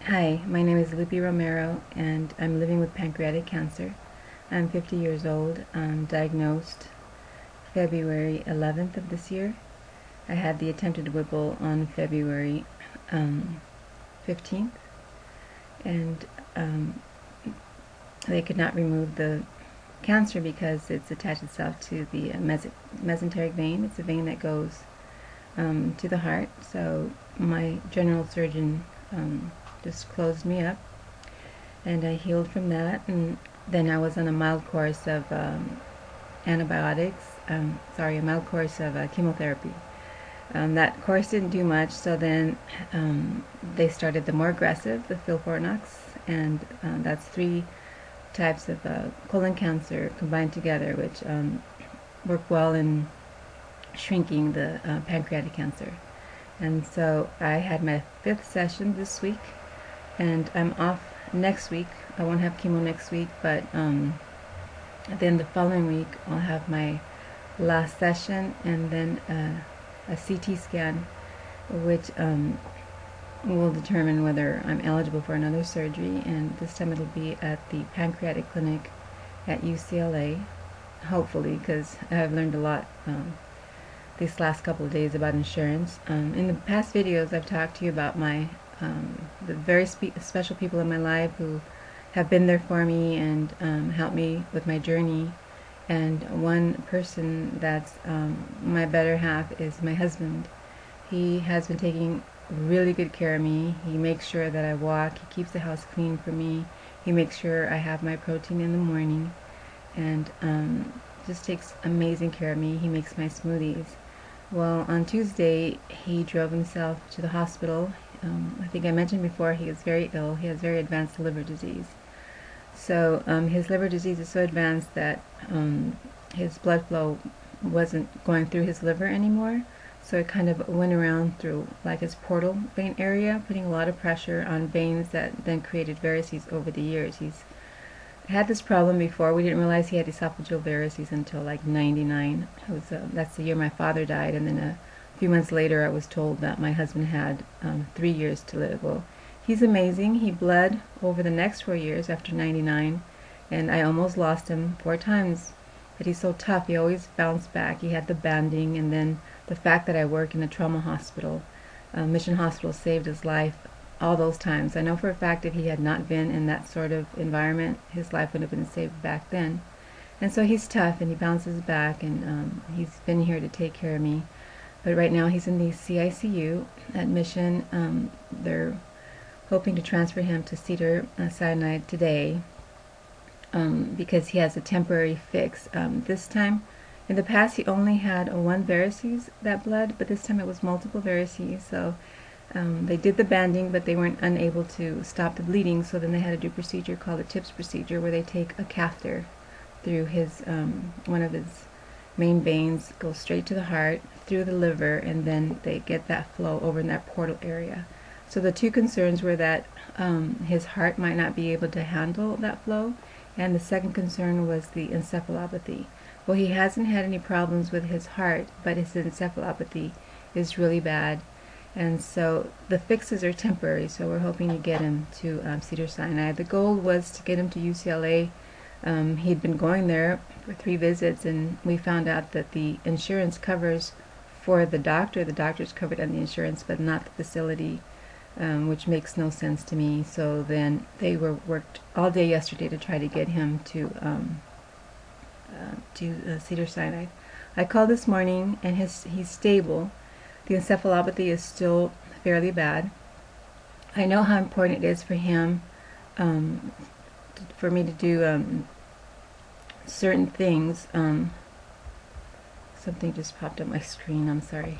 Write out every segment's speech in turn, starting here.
Hi, my name is Lupe Romero, and I'm living with pancreatic cancer. I'm 50 years old. I'm diagnosed February 11th of this year. I had the attempted Whipple on February 15th, and they could not remove the cancer because it's attached itself to the mesenteric vein. It's a vein that goes to the heart. So my general surgeon just closed me up, and I healed from that. And then I was on a mild course of a mild course of chemotherapy. That course didn't do much, so then they started the more aggressive, the Filfornox, and that's three types of colon cancer combined together, which work well in shrinking the pancreatic cancer. And so I had my 5th session this week, and I'm off next week. I won't have chemo next week, but then the following week I'll have my last session, and then a CT scan, which will determine whether I'm eligible for another surgery, and this time it'll be at the pancreatic clinic at UCLA, hopefully, because I've learned a lot these last couple of days about insurance. In the past videos I've talked to you about the very special people in my life who have been there for me and helped me with my journey. And one person that's my better half is my husband. He has been taking really good care of me. He makes sure that I walk. He keeps the house clean for me. He makes sure I have my protein in the morning, and just takes amazing care of me. He makes my smoothies. Well, on Tuesday he drove himself to the hospital. I think I mentioned before, he is very ill. He has very advanced liver disease. So his liver disease is so advanced that his blood flow wasn't going through his liver anymore. So it kind of went around through like his portal vein area, putting a lot of pressure on veins that then created varices over the years. He's had this problem before. We didn't realize he had esophageal varices until like 99. That's the year my father died, and then a few months later I was told that my husband had 3 years to live. Well, he's amazing. He bled over the next 4 years after 99, and I almost lost him 4 times. But he's so tough. He always bounced back. He had the banding, and then the fact that I work in a trauma hospital, Mission Hospital, saved his life all those times. I know for a fact if he had not been in that sort of environment, his life would have been saved back then. And so he's tough, and he bounces back, and he's been here to take care of me. But right now he's in the CICU at Mission. They're hoping to transfer him to Cedar Sinai today because he has a temporary fix. This time, in the past, he only had one varices that bled, but this time it was multiple varices. So they did the banding, but they weren't unable to stop the bleeding. So then they had to do a procedure called the TIPS procedure, where they take a catheter through his one of his main veins, goes straight to the heart, through the liver, and then they get that flow over in that portal area. So the two concerns were that his heart might not be able to handle that flow, and the second concern was the encephalopathy. Well, he hasn't had any problems with his heart, but his encephalopathy is really bad. And so the fixes are temporary, so we're hoping to get him to Cedars-Sinai. The goal was to get him to UCLA. He'd been going there for 3 visits, and we found out that the insurance covers for the doctor. The doctor's covered on the insurance, but not the facility, which makes no sense to me. So then they worked all day yesterday to try to get him to Cedars-Sinai. I called this morning, and he's stable. The encephalopathy is still fairly bad. I know how important it is for him for me to do certain things. Something just popped up my screen, I'm sorry.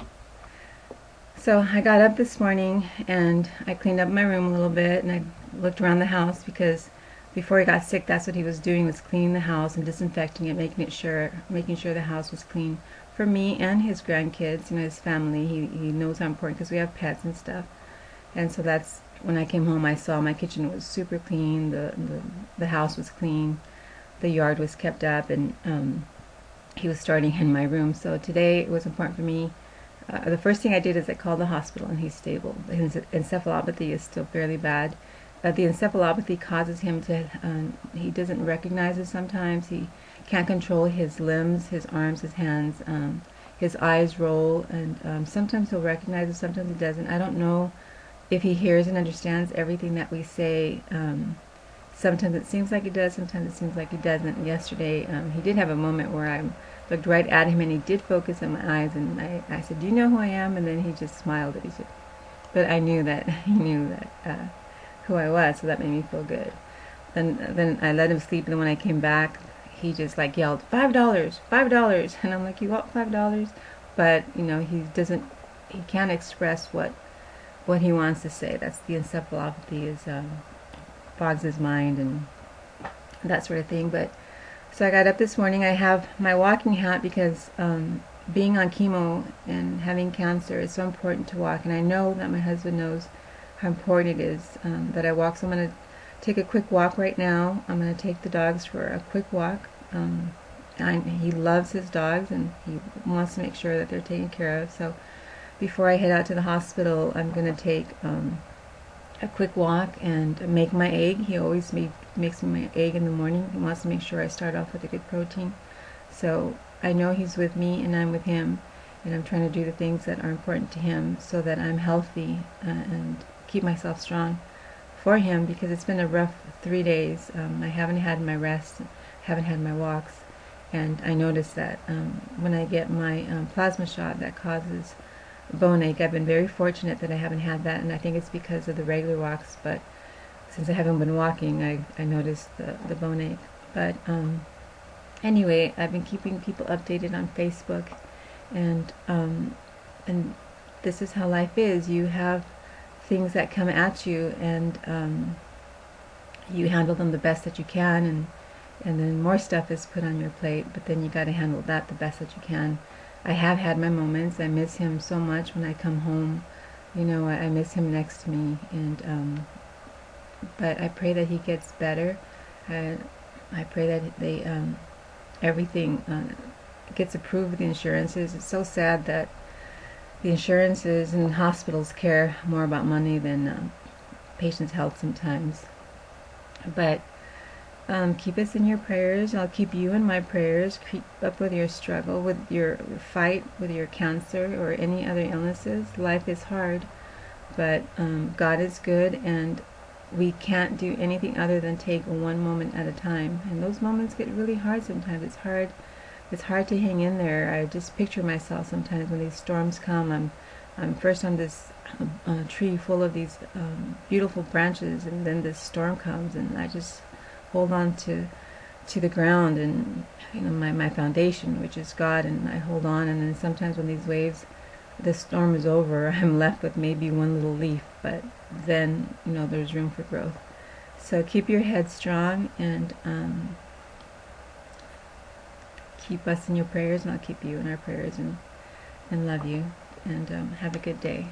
So I got up this morning and I cleaned up my room a little bit, and I looked around the house because before he got sick, that's what he was doing, was cleaning the house and disinfecting it, making sure the house was clean for me and his grandkids, his family. He knows how important, because we have pets and stuff. And so that's when I came home, I saw my kitchen was super clean, the house was clean, the yard was kept up, and he was starting in my room. So today it was important for me The first thing I did is I called the hospital, and he's stable. His encephalopathy is still fairly bad. The encephalopathy causes him to, he doesn't recognize it sometimes. He can't control his limbs, his arms, his hands. His eyes roll, and sometimes he'll recognize it, sometimes he doesn't. I don't know if he hears and understands everything that we say. Sometimes it seems like he does, sometimes it seems like he doesn't. Yesterday, he did have a moment where I looked right at him, and he did focus on my eyes, and I said, "Do you know who I am?" And then he just smiled, and he said, but I knew that he knew that who I was, so that made me feel good. And then I let him sleep, and then when I came back, he just like yelled, $5, $5, and I'm like, "You want $5?" But you know, he can't express what he wants to say. That's the encephalopathy, is fogs his mind and that sort of thing. But so I got up this morning. I have my walking hat because being on chemo and having cancer is so important to walk, and I know that my husband knows how important it is that I walk. So I'm going to take a quick walk right now. I'm going to take the dogs for a quick walk. He loves his dogs, and he wants to make sure that they're taken care of. So before I head out to the hospital, I'm going to take a quick walk and make my egg. He always makes me my egg in the morning. He wants to make sure I start off with a good protein. So I know he's with me and I'm with him, and I'm trying to do the things that are important to him so that I'm healthy and keep myself strong for him, because it's been a rough 3 days. I haven't had my rest, haven't had my walks, and I noticed that when I get my plasma shot that causes bone ache. I've been very fortunate that I haven't had that, and I think it's because of the regular walks, but since I haven't been walking, I noticed the bone ache. But anyway, I've been keeping people updated on Facebook, and this is how life is. You have things that come at you, and you handle them the best that you can, and then more stuff is put on your plate, but then you got to handle that the best that you can. I have had my moments. I miss him so much when I come home. You know, I miss him next to me, and but I pray that he gets better. I pray that they everything gets approved with the insurances. It's so sad that the insurances and hospitals care more about money than patients' health sometimes. But keep us in your prayers. I'll keep you in my prayers. Keep up with your struggle, with your fight with your cancer or any other illnesses. Life is hard, but God is good, and we can't do anything other than take one moment at a time. And those moments get really hard sometimes. It's hard to hang in there. I just picture myself sometimes when these storms come. I'm first on this tree full of these beautiful branches, and then this storm comes, and I just hold on to the ground, and you know, my foundation, which is God, and I hold on. And then sometimes when these waves, the storm is over, I'm left with maybe one little leaf, but then you know, there's room for growth. So keep your head strong, and keep us in your prayers, and I'll keep you in our prayers, and love you, and have a good day.